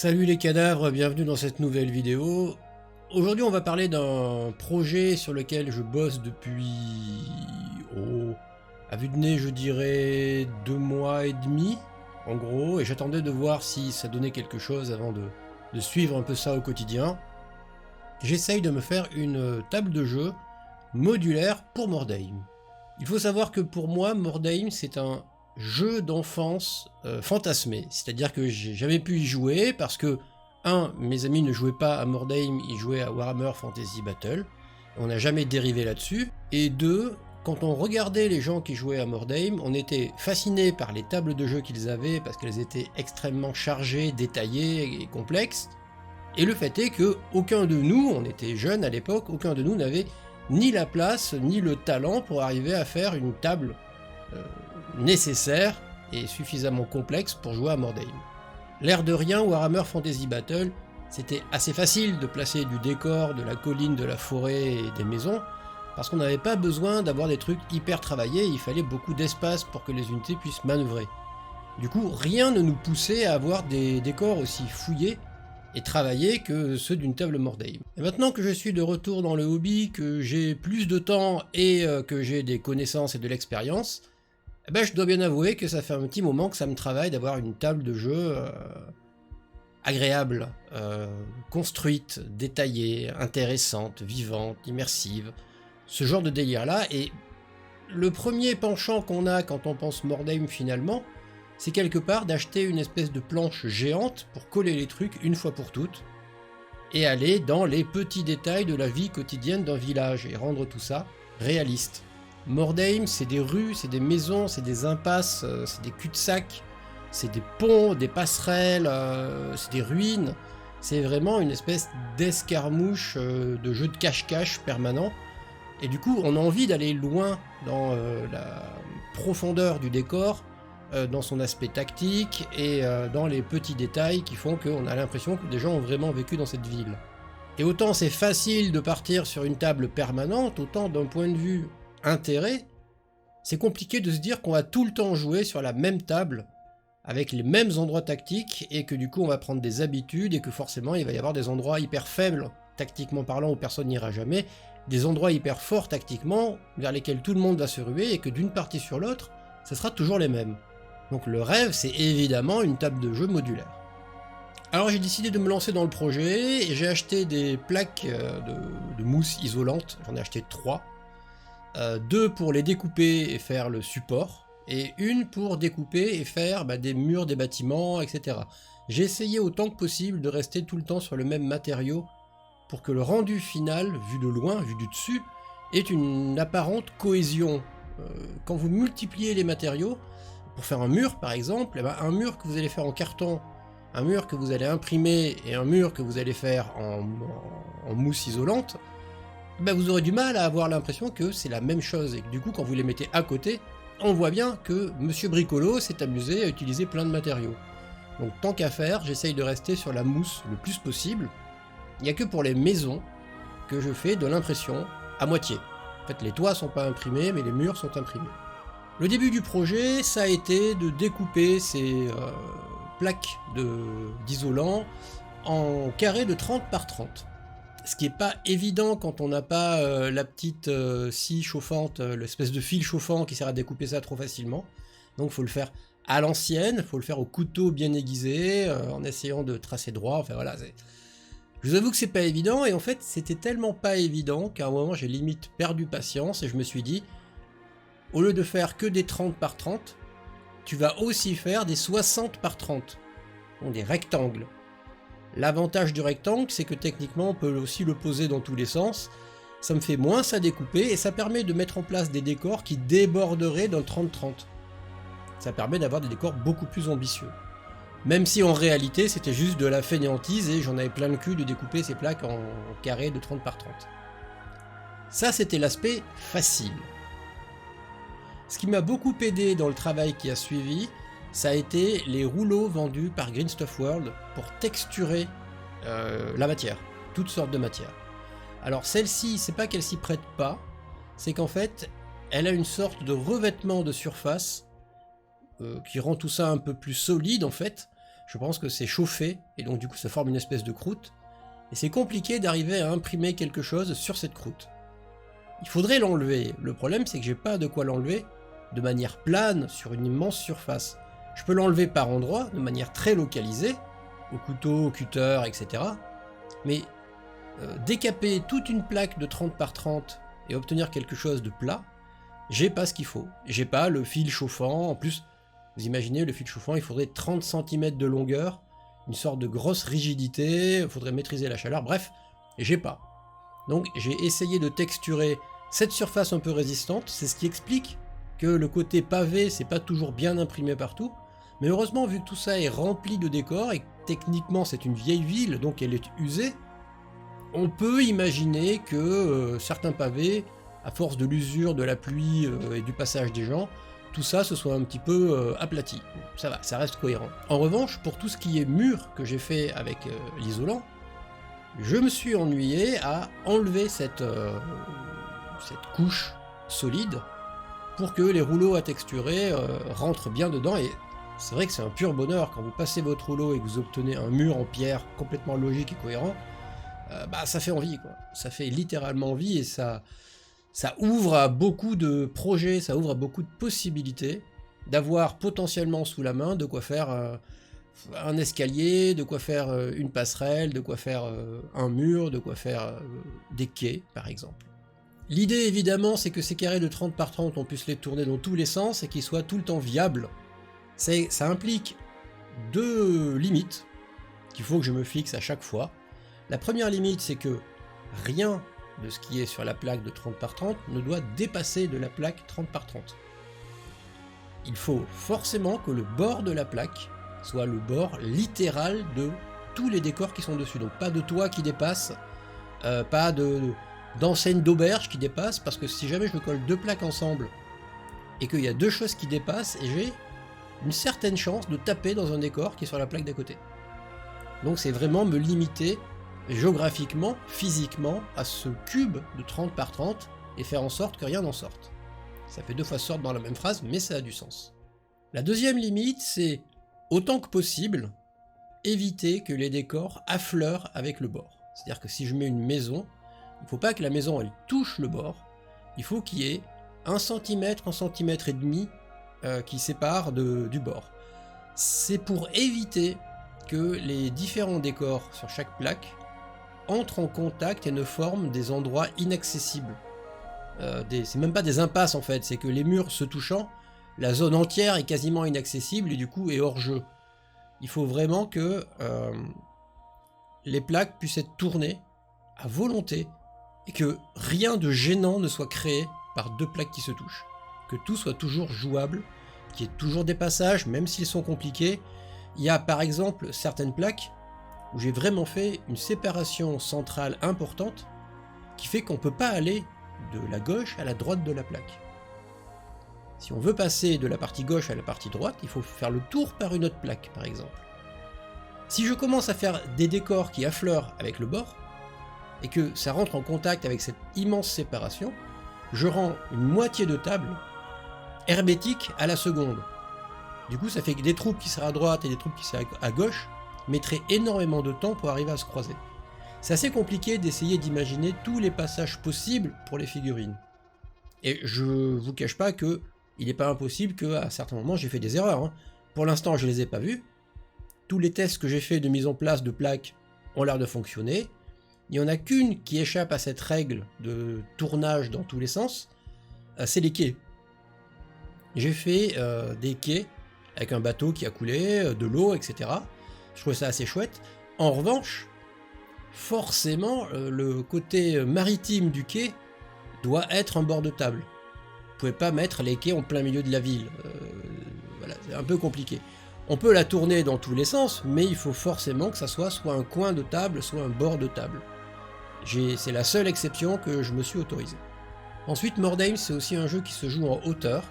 Salut les cadavres, bienvenue dans cette nouvelle vidéo. Aujourd'hui on va parler d'un projet sur lequel je bosse depuis, à vue de nez je dirais 2 mois et demi en gros, et j'attendais de voir si ça donnait quelque chose avant de suivre un peu ça au quotidien. J'essaye de me faire une table de jeu modulaire pour Mordheim. Il faut savoir que pour moi Mordheim c'est un jeu d'enfance fantasmé, c'est-à-dire que j'ai jamais pu y jouer parce que mes amis ne jouaient pas à Mordheim, ils jouaient à Warhammer Fantasy Battle, on n'a jamais dérivé là-dessus, et 2, quand on regardait les gens qui jouaient à Mordheim, on était fasciné par les tables de jeu qu'ils avaient parce qu'elles étaient extrêmement chargées, détaillées et complexes, et le fait est que aucun de nous, on était jeunes à l'époque, aucun de nous n'avait ni la place ni le talent pour arriver à faire une table nécessaire et suffisamment complexe pour jouer à Mordheim. L'air de rien, Warhammer Fantasy Battle, c'était assez facile de placer du décor, de la colline, de la forêt et des maisons, parce qu'on n'avait pas besoin d'avoir des trucs hyper travaillés, il fallait beaucoup d'espace pour que les unités puissent manœuvrer. Du coup, rien ne nous poussait à avoir des décors aussi fouillés et travaillés que ceux d'une table Mordheim. Et maintenant que je suis de retour dans le hobby, que j'ai plus de temps et que j'ai des connaissances et de l'expérience, je dois bien avouer que ça fait un petit moment que ça me travaille d'avoir une table de jeu agréable, construite, détaillée, intéressante, vivante, immersive, ce genre de délire là. Et le premier penchant qu'on a quand on pense Mordheim finalement, c'est quelque part d'acheter une espèce de planche géante pour coller les trucs une fois pour toutes et aller dans les petits détails de la vie quotidienne d'un village et rendre tout ça réaliste. Mordheim, c'est des rues, c'est des maisons, c'est des impasses, c'est des cul-de-sac, c'est des ponts, des passerelles, c'est des ruines. C'est vraiment une espèce d'escarmouche de jeu de cache-cache permanent. Et du coup, on a envie d'aller loin dans la profondeur du décor, dans son aspect tactique et dans les petits détails qui font qu'on a l'impression que des gens ont vraiment vécu dans cette ville. Et autant c'est facile de partir sur une table permanente, autant d'un point de vue intérêt, c'est compliqué de se dire qu'on va tout le temps jouer sur la même table, avec les mêmes endroits tactiques, et que du coup on va prendre des habitudes, et que forcément il va y avoir des endroits hyper faibles, tactiquement parlant, où personne n'ira jamais, des endroits hyper forts tactiquement, vers lesquels tout le monde va se ruer, et que d'une partie sur l'autre, ça sera toujours les mêmes. Donc le rêve, c'est évidemment une table de jeu modulaire. Alors j'ai décidé de me lancer dans le projet, et j'ai acheté des plaques de mousse isolante, j'en ai acheté 3, 2 pour les découper et faire le support, et une pour découper et faire des murs des bâtiments, etc. J'ai essayé autant que possible de rester tout le temps sur le même matériau pour que le rendu final, vu de loin, vu du dessus, ait une apparente cohésion. Quand vous multipliez les matériaux, pour faire un mur par exemple, un mur que vous allez faire en carton, un mur que vous allez imprimer et un mur que vous allez faire en mousse isolante, vous aurez du mal à avoir l'impression que c'est la même chose, et que du coup quand vous les mettez à côté, on voit bien que Monsieur Bricolo s'est amusé à utiliser plein de matériaux. Donc tant qu'à faire, j'essaye de rester sur la mousse le plus possible. Il n'y a que pour les maisons que je fais de l'impression à moitié. En fait les toits sont pas imprimés, mais les murs sont imprimés. Le début du projet, ça a été de découper ces plaques d'isolant en carrés de 30 par 30. Ce qui n'est pas évident quand on n'a pas la petite scie chauffante, l'espèce de fil chauffant qui sert à découper ça trop facilement. Donc il faut le faire à l'ancienne, il faut le faire au couteau bien aiguisé, en essayant de tracer droit, enfin voilà. Je vous avoue que c'est pas évident, et en fait c'était tellement pas évident qu'à un moment j'ai limite perdu patience, et je me suis dit, au lieu de faire que des 30 par 30, tu vas aussi faire des 60 par 30, donc des rectangles. L'avantage du rectangle, c'est que techniquement on peut aussi le poser dans tous les sens, ça me fait moins ça découper, et ça permet de mettre en place des décors qui déborderaient dans le 30-30. Ça permet d'avoir des décors beaucoup plus ambitieux. Même si en réalité c'était juste de la fainéantise et j'en avais plein le cul de découper ces plaques en carrés de 30 par 30. Ça c'était l'aspect facile. Ce qui m'a beaucoup aidé dans le travail qui a suivi, ça a été les rouleaux vendus par Green Stuff World pour texturer la matière, toutes sortes de matières. Alors celle-ci, c'est pas qu'elle s'y prête pas, c'est qu'en fait, elle a une sorte de revêtement de surface qui rend tout ça un peu plus solide en fait, Je pense que c'est chauffé, et donc du coup ça forme une espèce de croûte. Et c'est compliqué d'arriver à imprimer quelque chose sur cette croûte. Il faudrait l'enlever. Le problème, c'est que j'ai pas de quoi l'enlever de manière plane sur une immense surface. Je peux l'enlever par endroits, de manière très localisée, au couteau, au cutter, etc. Mais décaper toute une plaque de 30 par 30 et obtenir quelque chose de plat, j'ai pas ce qu'il faut. J'ai pas le fil chauffant. En plus, vous imaginez, le fil chauffant, il faudrait 30 cm de longueur, une sorte de grosse rigidité, il faudrait maîtriser la chaleur, bref, j'ai pas. Donc j'ai essayé de texturer cette surface un peu résistante, c'est ce qui explique que le côté pavé, c'est pas toujours bien imprimé partout, mais heureusement, vu que tout ça est rempli de décors, et que techniquement c'est une vieille ville, donc elle est usée, on peut imaginer que certains pavés, à force de l'usure, de la pluie et du passage des gens, tout ça se soit un petit peu aplati. Ça va, ça reste cohérent. En revanche, pour tout ce qui est mur que j'ai fait avec l'isolant, je me suis ennuyé à enlever cette couche solide pour que les rouleaux à texturer rentrent bien dedans. Et c'est vrai que c'est un pur bonheur quand vous passez votre rouleau et que vous obtenez un mur en pierre complètement logique et cohérent. Ça fait envie, quoi. Ça fait littéralement envie, et ça ouvre à beaucoup de projets, ça ouvre à beaucoup de possibilités d'avoir potentiellement sous la main de quoi faire un escalier, de quoi faire une passerelle, de quoi faire un mur, de quoi faire des quais, par exemple. L'idée, évidemment, c'est que ces carrés de 30 par 30, on puisse les tourner dans tous les sens et qu'ils soient tout le temps viables. Ça implique deux limites qu'il faut que je me fixe à chaque fois. La première limite, c'est que rien de ce qui est sur la plaque de 30 par 30 ne doit dépasser de la plaque 30 par 30. Il faut forcément que le bord de la plaque soit le bord littéral de tous les décors qui sont dessus. Donc pas de toit qui dépasse, pas d'enseigne d'auberge qui dépasse, parce que si jamais je me colle deux plaques ensemble et qu'il y a deux choses qui dépassent, j'ai une certaine chance de taper dans un décor qui est sur la plaque d'à côté. Donc c'est vraiment me limiter géographiquement, physiquement, à ce cube de 30 par 30 et faire en sorte que rien n'en sorte. Ça fait deux fois sorte dans la même phrase, mais ça a du sens. La deuxième limite, c'est, autant que possible, éviter que les décors affleurent avec le bord. C'est-à-dire que si je mets une maison, il ne faut pas que la maison elle touche le bord, il faut qu'il y ait 1 cm, 1 cm et demi qui sépare du bord. C'est pour éviter que les différents décors sur chaque plaque entrent en contact et ne forment des endroits inaccessibles. C'est même pas des impasses en fait, c'est que les murs se touchant, la zone entière est quasiment inaccessible et du coup est hors jeu. Il faut vraiment que les plaques puissent être tournées à volonté et que rien de gênant ne soit créé par deux plaques qui se touchent. Que tout soit toujours jouable, qu'il y ait toujours des passages, même s'ils sont compliqués. Il y a par exemple certaines plaques où j'ai vraiment fait une séparation centrale importante qui fait qu'on ne peut pas aller de la gauche à la droite de la plaque. Si on veut passer de la partie gauche à la partie droite, il faut faire le tour par une autre plaque, par exemple. Si je commence à faire des décors qui affleurent avec le bord, et que ça rentre en contact avec cette immense séparation, je rends une moitié de table hermétique à la seconde. Du coup, ça fait que des troupes qui seraient à droite et des troupes qui seraient à gauche mettraient énormément de temps pour arriver à se croiser. C'est assez compliqué d'essayer d'imaginer tous les passages possibles pour les figurines. Et je vous cache pas que il n'est pas impossible qu'à certains moments j'ai fait des erreurs. Pour l'instant, je les ai pas vues. Tous les tests que j'ai fait de mise en place de plaques ont l'air de fonctionner. Il n'y en a qu'une qui échappe à cette règle de tournage dans tous les sens, c'est les quais. J'ai fait des quais avec un bateau qui a coulé, de l'eau, etc. Je trouve ça assez chouette. En revanche, forcément, le côté maritime du quai doit être en bord de table. Vous pouvez pas mettre les quais en plein milieu de la ville. Voilà, c'est un peu compliqué. On peut la tourner dans tous les sens, mais il faut forcément que ça soit un coin de table, soit un bord de table. C'est la seule exception que je me suis autorisé. Ensuite, Mordheim, c'est aussi un jeu qui se joue en hauteur.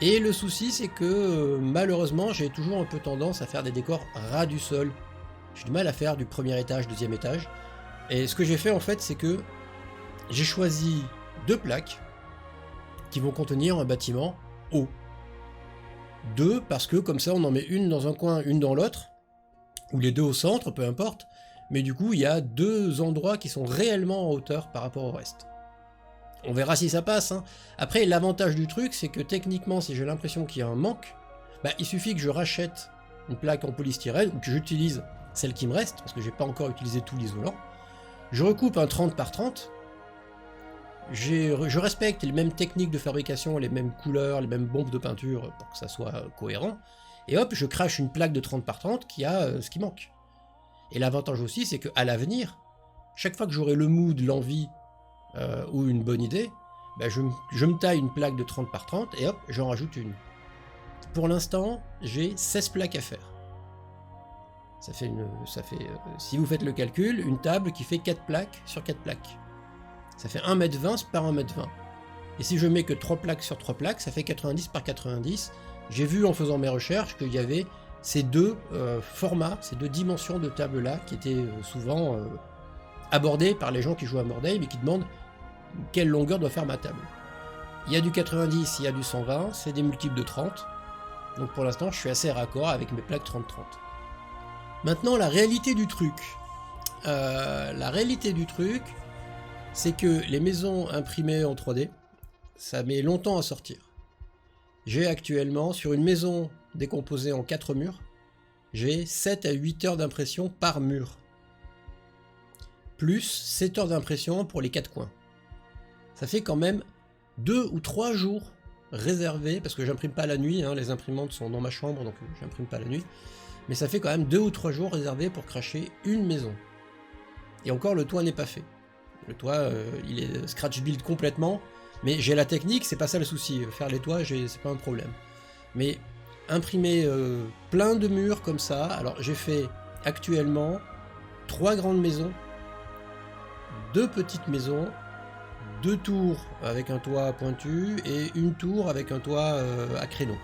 Et le souci, c'est que malheureusement, j'ai toujours un peu tendance à faire des décors ras du sol. J'ai du mal à faire du premier étage, deuxième étage. Et ce que j'ai fait en fait, c'est que j'ai choisi deux plaques qui vont contenir un bâtiment haut. Deux, parce que comme ça, on en met une dans un coin, une dans l'autre. ou les deux au centre, peu importe, mais du coup il y a deux endroits qui sont réellement en hauteur par rapport au reste. On verra si ça passe, hein. Après, l'avantage du truc, c'est que techniquement, si j'ai l'impression qu'il y a un manque, bah, il suffit que je rachète une plaque en polystyrène, ou que j'utilise celle qui me reste, parce que j'ai pas encore utilisé tout l'isolant, je recoupe un 30 par 30, je respecte les mêmes techniques de fabrication, les mêmes couleurs, les mêmes bombes de peinture pour que ça soit cohérent, et hop, je crache une plaque de 30 par 30 qui a ce qui manque. Et l'avantage aussi, c'est qu'à l'avenir, chaque fois que j'aurai le mood, l'envie, ou une bonne idée, bah je me taille une plaque de 30 par 30 et hop, j'en rajoute une. Pour l'instant, j'ai 16 plaques à faire. Ça fait, si vous faites le calcul, une table qui fait 4 plaques sur 4 plaques. Ça fait 1m20 par 1m20. Et si je mets que 3 plaques sur 3 plaques, ça fait 90 par 90. J'ai vu en faisant mes recherches qu'il y avait ces deux formats, ces deux dimensions de table-là qui étaient souvent abordées par les gens qui jouent à Mordheim et qui demandent quelle longueur doit faire ma table. Il y a du 90, il y a du 120, c'est des multiples de 30. Donc pour l'instant, je suis assez raccord avec mes plaques 30-30. Maintenant, la réalité du truc. C'est que les maisons imprimées en 3D, ça met longtemps à sortir. J'ai actuellement, sur une maison décomposée en 4 murs, j'ai 7 à 8 heures d'impression par mur. Plus 7 heures d'impression pour les 4 coins. Ça fait quand même 2 ou 3 jours réservés, parce que j'imprime pas la nuit, hein, les imprimantes sont dans ma chambre, donc j'imprime pas la nuit, mais ça fait quand même 2 ou 3 jours réservés pour cracher une maison. Et encore, le toit n'est pas fait. Le toit, il est scratch build complètement, mais j'ai la technique, c'est pas ça le souci. Faire les toits, c'est pas un problème. Mais imprimer plein de murs comme ça, alors j'ai fait actuellement 3 grandes maisons, 2 petites maisons, 2 tours avec un toit pointu et une tour avec un toit à créneau.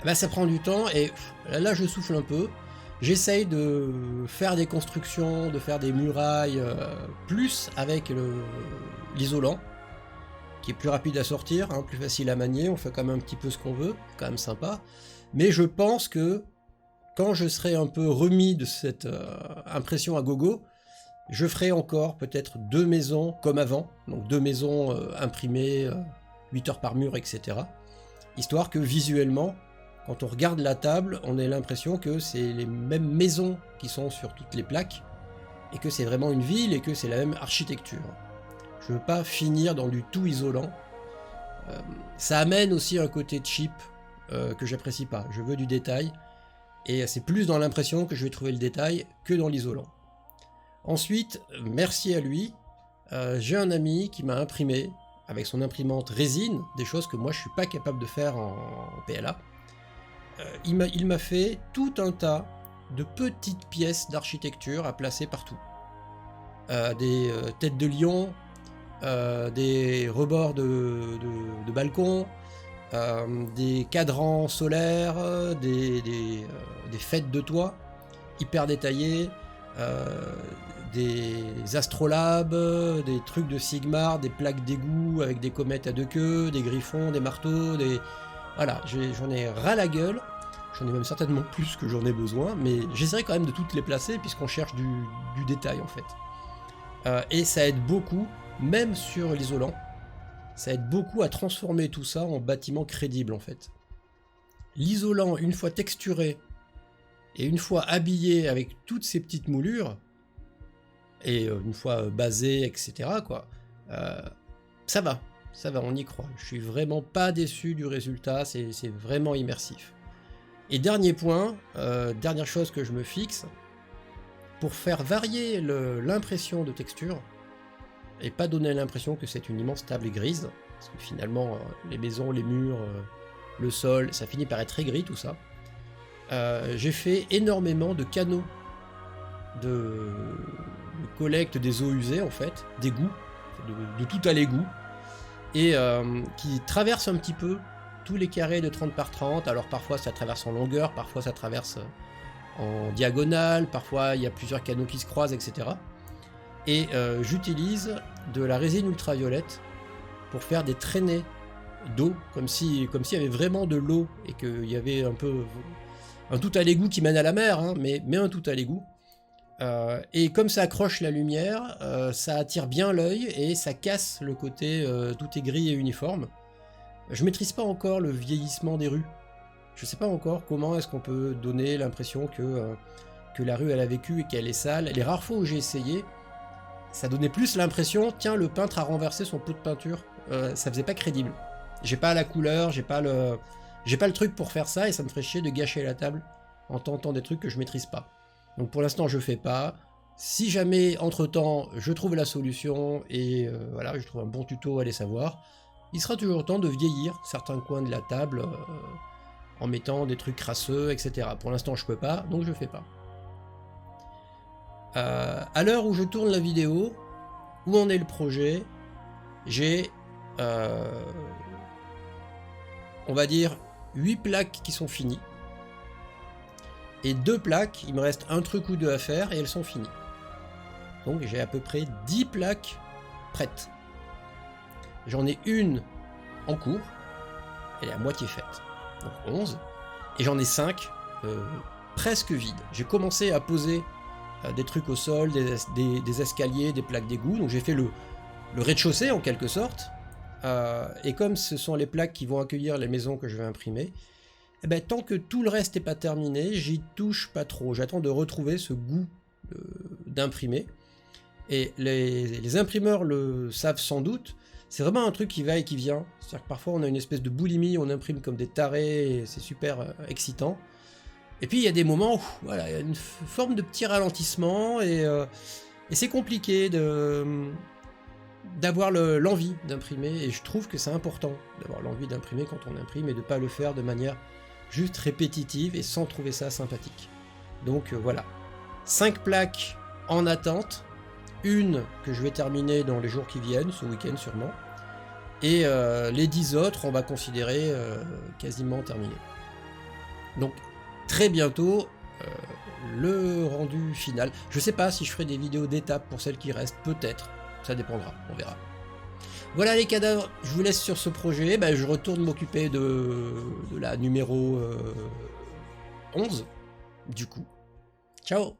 Ben, ça prend du temps et là je souffle un peu. J'essaye de faire des constructions, de faire des murailles plus avec l'isolant, qui est plus rapide à sortir, hein, plus facile à manier, on fait quand même un petit peu ce qu'on veut, quand même sympa. Mais je pense que quand je serai un peu remis de cette impression à gogo, je ferai encore peut-être 2 maisons comme avant, donc 2 maisons imprimées, 8 heures par mur, etc. Histoire que visuellement, quand on regarde la table, on ait l'impression que c'est les mêmes maisons qui sont sur toutes les plaques, et que c'est vraiment une ville, et que c'est la même architecture. Je veux pas finir dans du tout isolant. Ça amène aussi un côté cheap que j'apprécie pas. Je veux du détail, et c'est plus dans l'impression que je vais trouver le détail que dans l'isolant. Ensuite, merci à lui, j'ai un ami qui m'a imprimé, avec son imprimante résine, des choses que moi je suis pas capable de faire en PLA. Il m'a fait tout un tas de petites pièces d'architecture à placer partout. Des têtes de lion, des rebords de balcons, des cadrans solaires, des fêtes de toit hyper détaillées, des astrolabes, des trucs de Sigmar, des plaques d'égout avec des comètes à 2 queues, des griffons, des marteaux, Voilà, j'en ai ras la gueule, j'en ai même certainement plus que j'en ai besoin, mais j'essaierai quand même de toutes les placer puisqu'on cherche du détail en fait. Et ça aide beaucoup, même sur l'isolant, ça aide beaucoup à transformer tout ça en bâtiment crédible en fait. L'isolant, une fois texturé, et une fois habillé avec toutes ces petites moulures, et une fois basé, etc., quoi, ça va, on y croit. Je suis vraiment pas déçu du résultat, c'est vraiment immersif. Et dernier point, dernière chose que je me fixe, pour faire varier l'impression de texture, et pas donner l'impression que c'est une immense table grise, parce que finalement, les maisons, les murs, le sol, ça finit par être très gris tout ça, j'ai fait énormément de canaux de collecte des eaux usées en fait, d'égouts, de tout à l'égout, et qui traverse un petit peu tous les carrés de 30 par 30, alors parfois ça traverse en longueur, parfois ça traverse en diagonale, parfois il y a plusieurs canaux qui se croisent, etc. Et j'utilise de la résine ultraviolette pour faire des traînées d'eau, comme s'il y avait vraiment de l'eau et qu'il y avait un peu un tout à l'égout qui mène à la mer, hein, mais un tout à l'égout. Et comme ça accroche la lumière, ça attire bien l'œil et ça casse le côté tout est gris et uniforme. Je maîtrise pas encore le vieillissement des rues. Je sais pas encore comment est-ce qu'on peut donner l'impression que la rue elle a vécu et qu'elle est sale. Les rares fois où j'ai essayé, ça donnait plus l'impression, tiens, le peintre a renversé son pot de peinture. Ça faisait pas crédible. J'ai pas la couleur, j'ai pas le truc pour faire ça et ça me ferait chier de gâcher la table en tentant des trucs que je maîtrise pas. Donc pour l'instant je fais pas. Si jamais entre temps je trouve la solution et voilà, je trouve un bon tuto à aller savoir, il sera toujours temps de vieillir certains coins de la table en mettant des trucs crasseux, etc. Pour l'instant je peux pas, donc je fais pas. À l'heure où je tourne la vidéo, où en est le projet, j'ai on va dire 8 plaques qui sont finies. Et 2 plaques, il me reste un truc ou deux à faire et elles sont finies. Donc j'ai à peu près 10 plaques prêtes. J'en ai une en cours, elle est à moitié faite, donc 11. Et j'en ai 5 presque vides. J'ai commencé à poser des trucs au sol, des escaliers, des plaques d'égout. Donc j'ai fait le rez-de-chaussée en quelque sorte. Et comme ce sont les plaques qui vont accueillir les maisons que je vais imprimer, eh ben, tant que tout le reste n'est pas terminé, j'y touche pas trop. J'attends de retrouver ce goût d'imprimer. Et les imprimeurs le savent sans doute. C'est vraiment un truc qui va et qui vient. C'est-à-dire que parfois on a une espèce de boulimie, on imprime comme des tarés, et c'est super excitant. Et puis il y a des moments où voilà, il y a une forme de petit ralentissement et c'est compliqué d'avoir l'envie d'imprimer. Et je trouve que c'est important d'avoir l'envie d'imprimer quand on imprime et de ne pas le faire de manière juste répétitive et sans trouver ça sympathique. Donc voilà, 5 plaques en attente, une que je vais terminer dans les jours qui viennent, ce week-end sûrement, et les 10 autres on va considérer quasiment terminés. Donc très bientôt le rendu final. Je sais pas si je ferai des vidéos d'étapes pour celles qui restent, peut-être, ça dépendra, on verra. Voilà les cadavres, je vous laisse sur ce projet, ben, je retourne m'occuper de la numéro 11, du coup. Ciao!